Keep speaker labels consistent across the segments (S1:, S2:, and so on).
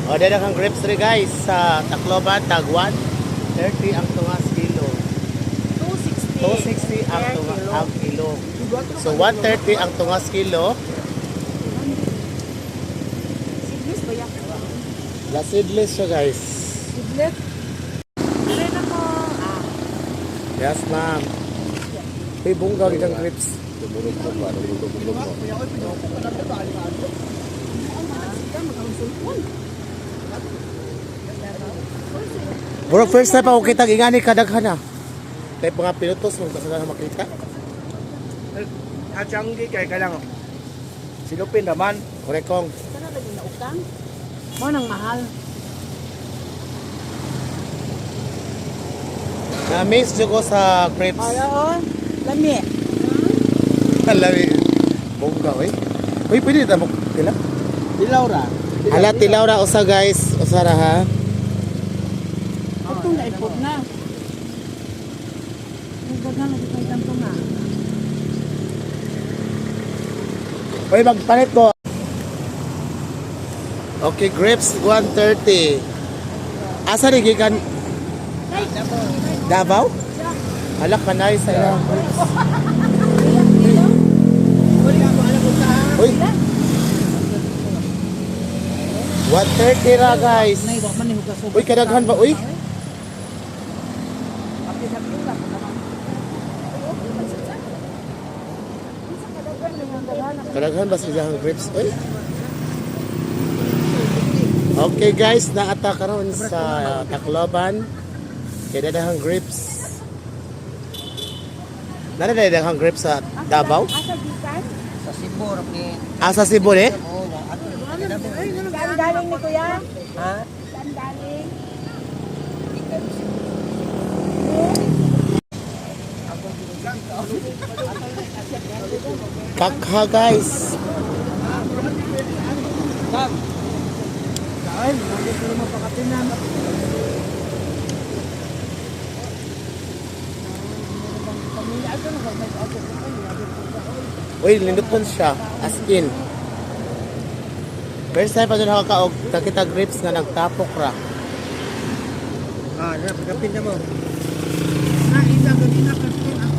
S1: O, dahil ang grapes rin guys sa Tacloban, tag 130 ang tungas kilo. 260 ang tungas ang kilo. So 130 ang tungas kilo.
S2: Seedless ba yan?
S1: La seedless siya guys.
S2: Seedless? Pwede na mo.
S1: Yes ma'am. May bunggaw itong grapes. Bro, first time ako kitang ingani kadaghan na. Kaya pa nga pinutos mong basta na makita.
S3: Achanggi kay ka lang. Silupin naman.
S1: Correct kong.
S2: Sana lagi na utang. Mo nang mahal.
S1: Na-miss dyo ko sa crepes.
S2: Oo. Lami.
S1: Lami. Bongga, eh. Uy, pwede na mo. Kila?
S3: Dilaura.
S1: Hala, tilaw ra usa guys. Usa ra ha.
S2: Itong naipot na. Nagdagan na dito itang tunga.
S1: Uy, magpalit ko. Okay, grapes 130. Asa rin gikan? Davao? Hala, kanay sa ilang grapes. Uy. 130 ra guys. Uy, kadaghan ba? Uy. Kadaghan ba siya ang grapes? Uy. Okay guys, naata karon sa Tacloban. Kaya dadahang grapes. Dadahang grapes sa Davao?
S2: Asa gikan?
S3: Sa Sibor ni.
S1: Asa Cebu eh?
S2: Saan galing ni kuya?
S3: Ha?
S2: Saan galing?
S1: Kakha guys.
S3: Kain, hindi ko naman pakatinan.
S1: Uy, lindot siya. As in. First time pa dyan nakakaog. Nakita grapes nga nagtapok ra.
S3: Kapin na mo.
S2: Na isa ganina kasi ang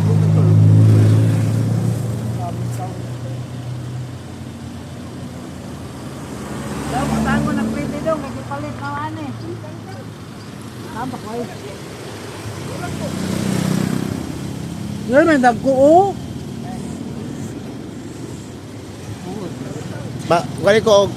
S3: Lubog na to.
S2: daw patango na pwede daw kasi palit na ane. Tama ko.
S3: Ngayon may dagko o.
S1: Ba, wali ko og